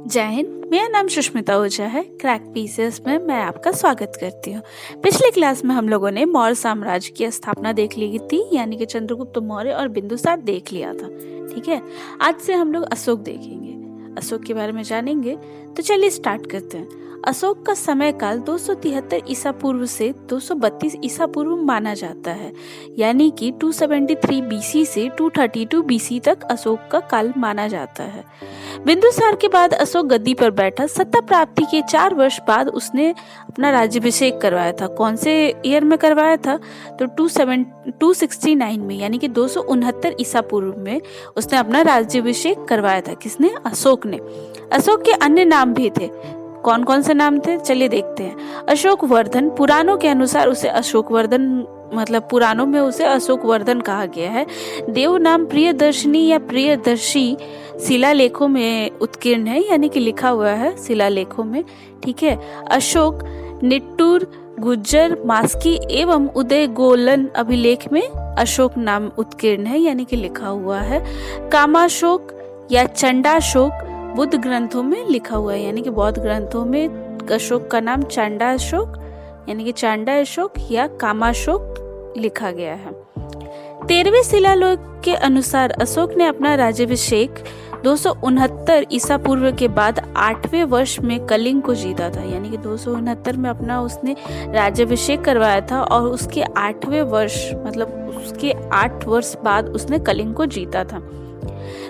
जय हिंद। मेरा नाम सुष्मिता ओझा है। क्रैक पीसेस में मैं आपका स्वागत करती हूँ। पिछले क्लास में हम लोगों ने मौर्य साम्राज्य की स्थापना देख ली थी, यानी कि चंद्रगुप्त मौर्य और बिंदुसार देख लिया था। ठीक है, आज से हम लोग अशोक देखेंगे, अशोक के बारे में जानेंगे। तो चलिए स्टार्ट करते हैं। अशोक का समय काल 273 ईसा पूर्व से 232 ईसा पूर्व माना जाता है, यानी कि 273 बीसी से 232 बीसी तक अशोक का काल माना जाता है। बिंदुसार के बाद अशोक गद्दी पर बैठा। सत्ता प्राप्ति के 4 वर्ष बाद उसने अपना राज्याभिषेक करवाया था। कौन से ईयर में करवाया था? तो 269 में, यानी कि 269 ईसा पूर्व में उसने अपना राज्याभिषेक करवाया था। किसने? अशोक ने। अशोक के अन्य नाम भी थे। कौन कौन से नाम थे? चलिए देखते हैं। अशोक वर्धन, पुराणों के अनुसार उसे अशोक वर्धन, मतलब पुराणों में उसे अशोक वर्धन कहा गया है। देव नाम प्रियदर्शनी या प्रियदर्शी शिलालेखों में उत्कीर्ण है, यानी कि लिखा हुआ है शिलालेखों में। ठीक है। अशोक, निट्टूर, गुज्जर, मास्की एवं उदय गोलन अभिलेख में अशोक नाम उत्कीर्ण है, यानी कि लिखा हुआ है। कामाशोक या चंडाशोक बुद्ध ग्रंथों में लिखा हुआ है, यानी कि बौद्ध ग्रंथों में अशोक का नाम चांडाशोक, यानी कि चांडा अशोक या कामाशोक लिखा गया है। 13वें शिलालेख के अनुसार अशोक ने अपना राज्याभिषेक 269 ईसा पूर्व के बाद 8वें वर्ष में कलिंग को जीता था, यानी कि 269 में अपना उसने राज्याभिषेक करवाया था और उसके 8वें वर्ष, मतलब उसके 8 वर्ष बाद उसने कलिंग को जीता था।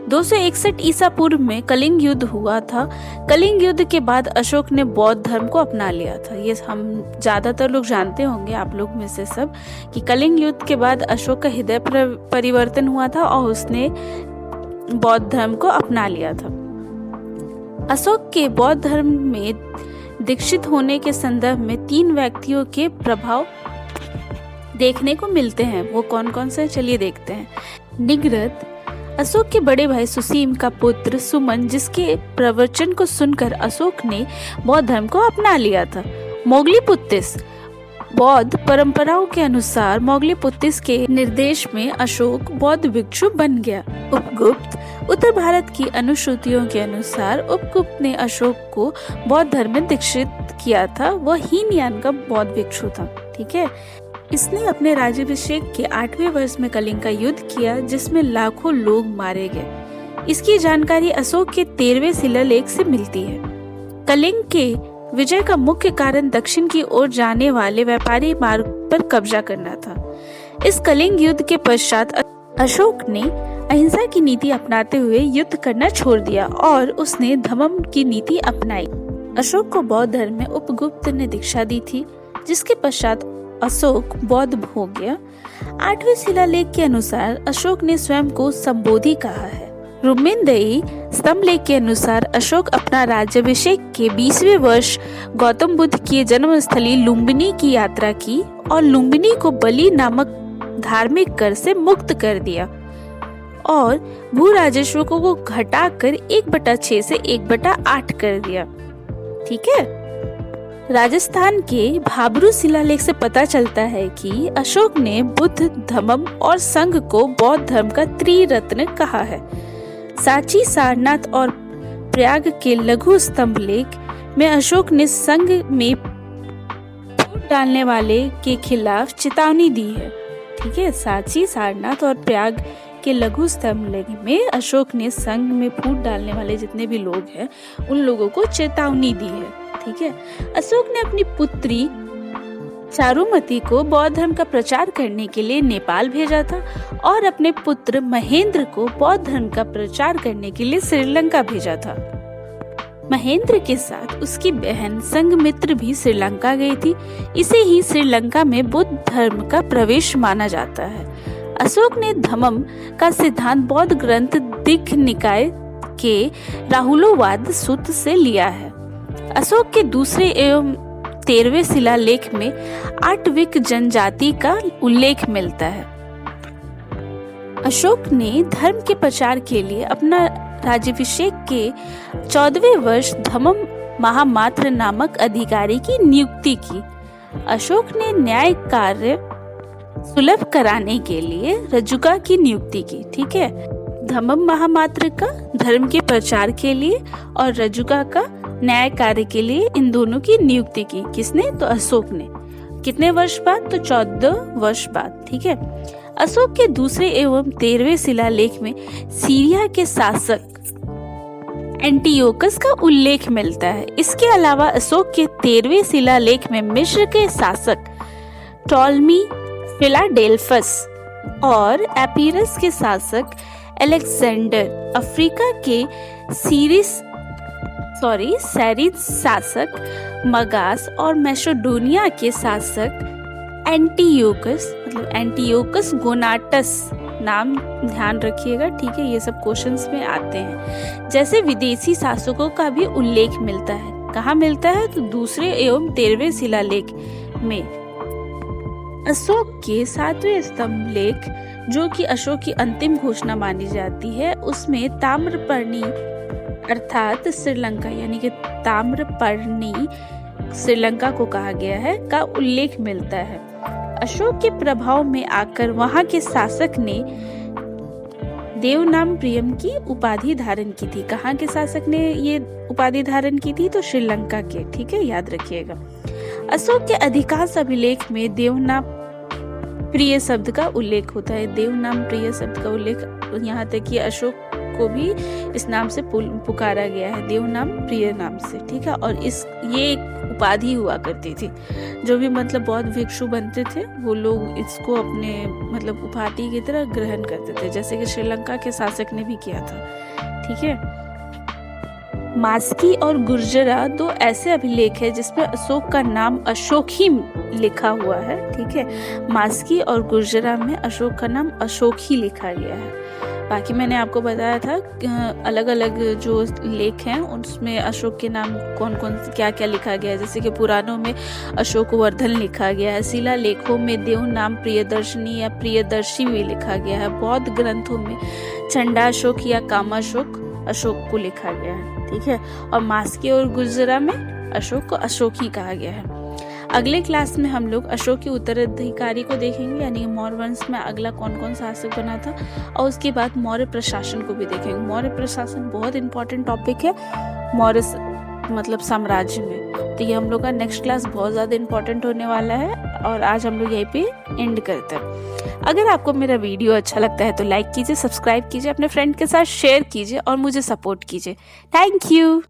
261 ईसा पूर्व में कलिंग युद्ध हुआ था। कलिंग युद्ध के बाद अशोक ने बौद्ध धर्म को अपना लिया था। ये हम ज्यादातर लोग जानते होंगे, आप लोग में से सब, कि कलिंग युद्ध के बाद अशोक का हृदय परिवर्तन हुआ था और उसने बौद्ध धर्म को अपना लिया था। अशोक के बौद्ध धर्म में दीक्षित होने के संदर्भ में 3 व्यक्तियों के प्रभाव देखने को मिलते हैं। वो कौन कौन से? चलिए देखते हैं। निगृत, अशोक के बड़े भाई सुसीम का पुत्र सुमन, जिसके प्रवचन को सुनकर अशोक ने बौद्ध धर्म को अपना लिया था। मोगलीपुत्तिस, बौद्ध परंपराओं के अनुसार मोगलीपुत्तिस के निर्देश में अशोक बौद्ध भिक्षु बन गया। उपगुप्त, उत्तर भारत की अनुश्रुतियों के अनुसार उपगुप्त ने अशोक को बौद्ध धर्म में दीक्षित किया था। वह हीनयान का बौद्ध भिक्षु था। ठीक है। इसने अपने राज्याभिषेक के 8वें वर्ष में कलिंग का युद्ध किया, जिसमें लाखों लोग मारे गए। इसकी जानकारी अशोक के 13वें शिलालेख से मिलती है। कलिंग के विजय का मुख्य कारण दक्षिण की ओर जाने वाले व्यापारी मार्ग पर कब्जा करना था। इस कलिंग युद्ध के पश्चात अशोक ने अहिंसा की नीति अपनाते हुए युद्ध करना छोड़ दिया और उसने धम्म की नीति अपनाई। अशोक को बौद्ध धर्म में उपगुप्त ने दीक्षा दी थी, जिसके पश्चात अशोक बौद्ध हो गया। 8वें शिलालेख के अनुसार अशोक ने स्वयं को संबोधि कहा है। रुमिनदई स्तंभलेख के अनुसार अशोक अपना राज्याभिषेक के 20वें वर्ष गौतम बुद्ध की जन्मस्थली लुम्बिनी की यात्रा की और लुम्बिनी को बलि नामक धार्मिक कर से मुक्त कर दिया और भू राजस्व को घटाकर 1/6 से 1/8 कर दिया। ठीक है। राजस्थान के भाबरू शिलालेख से पता चलता है कि अशोक ने बुद्ध, धम्म और संघ को बौद्ध धर्म का त्रिरत्न कहा है। सांची, सारनाथ और प्रयाग के लघु स्तंभलेख में अशोक ने संघ में फूट डालने वाले के खिलाफ चेतावनी दी है। ठीक है। सांची, सारनाथ और प्रयाग के लघु स्तंभलेख में अशोक ने संघ में फूट डालने वाले जितने भी लोग हैं उन लोगों को चेतावनी दी है। ठीक है। अशोक ने अपनी पुत्री चारुमती को बौद्ध धर्म का प्रचार करने के लिए नेपाल भेजा था और अपने पुत्र महेंद्र को बौद्ध धर्म का प्रचार करने के लिए श्रीलंका भेजा था। महेंद्र के साथ उसकी बहन संघमित्र भी श्रीलंका गई थी। इसे ही श्रीलंका में बुद्ध धर्म का प्रवेश माना जाता है। अशोक ने धम्म का सिद्धांत बौद्ध ग्रंथ दिक्ख निकाय के राहुलोवाद सूत्र से लिया है। अशोक के दूसरे एवं 13वें शिलालेख में आटविक जनजाति का उल्लेख मिलता है। अशोक ने धर्म के प्रचार के लिए अपना राज्याभिषेक के 14वें वर्ष धम्म महामात्र नामक अधिकारी की नियुक्ति की। अशोक ने न्याय कार्य सुलभ कराने के लिए रजुका की नियुक्ति की। ठीक है। धम्मम महामात्र का धर्म के प्रचार के लिए और रजुका का न्याय कार्य के लिए इन दोनों की नियुक्ति की। किसने? तो अशोक ने। कितने वर्ष बाद? तो 14 वर्ष बाद। ठीक है। अशोक के दूसरे एवं 13वें शिलालेख में सीरिया के शासक एंटियोकस का उल्लेख मिलता है। इसके अलावा अशोक के 13वें शिलालेख में मिस्र के शासक टॉलमी, फिलाडेल्फस और एपीरस के शासक अलेक्जेंडर, अफ्रीका के सैरिद शासक मगास और मैसेडोनिया के शासक एंटियोकस गोनाटस, नाम ध्यान रखिएगा। ठीक है, ये सब क्वेश्चंस में आते हैं। जैसे विदेशी शासकों का भी उल्लेख मिलता है। कहाँ मिलता है? तो दूसरे एवं 13वें शिलालेख में। अशोक के 7वें स्तंभ लेख, जो कि अशोक की अंतिम घोषणा मानी जाती है, उसमें ताम्रपर्णी अर्थात श्रीलंका, यानी कि ताम्रपर्णी श्रीलंका को कहा गया है, का उल्लेख मिलता है। अशोक के प्रभाव में आकर वहां के शासक ने देवनाम प्रियम की उपाधि धारण की थी। कहाँ के शासक ने ये उपाधि धारण की थी? तो श्रीलंका के। ठीक है, याद रखिएगा। अशोक के अधिकांश अभिलेख में देवनाम प्रिय शब्द का उल्लेख होता है। देवनाम प्रिय शब्द का उल्लेख, यहाँ तक कि अशोक को भी इस नाम से पुकारा गया है, देवनाम प्रिय नाम से। ठीक है, और ये एक उपाधि हुआ करती थी। जो भी मतलब बौद्ध भिक्षु बनते थे वो लोग इसको अपने मतलब उपाधि की तरह ग्रहण करते थे, जैसे कि श्रीलंका के शासक ने भी किया था। ठीक है। मास्की और गुर्जरा दो ऐसे अभिलेख है जिसमें अशोक का नाम अशोक ही लिखा हुआ है। ठीक है, मास्की और गुर्जरा में अशोक का नाम अशोक ही लिखा गया है। बाकी मैंने आपको बताया था अलग अलग जो लेख हैं उसमें अशोक के नाम कौन कौन क्या क्या लिखा गया है। जैसे कि पुराणों में अशोक वर्धन लिखा गया है, शिला लेखों में देव नाम प्रियदर्शनी या प्रियदर्शी भी लिखा गया है, बौद्ध ग्रंथों में चंडाशोक या कामाशोक अशोक को लिखा गया है। ठीक है, और मास्की और गुर्जरा में अशोक को अशोक ही कहा गया है। अगले क्लास में हम लोग अशोक के उत्तराधिकारी को देखेंगे, यानी मौर्य वंश में अगला कौन कौन शासक बना था, और उसके बाद मौर्य प्रशासन को भी देखेंगे। मौर्य प्रशासन बहुत इंपॉर्टेंट टॉपिक है मौर्य मतलब साम्राज्य में, तो ये हम लोग का नेक्स्ट क्लास बहुत ज़्यादा इंपॉर्टेंट होने वाला है। और आज हम लोग यहीं पे एंड करते हैं। अगर आपको मेरा वीडियो अच्छा लगता है तो लाइक कीजिए, सब्सक्राइब कीजिए, अपने फ्रेंड के साथ शेयर कीजिए और मुझे सपोर्ट कीजिए। Thank you.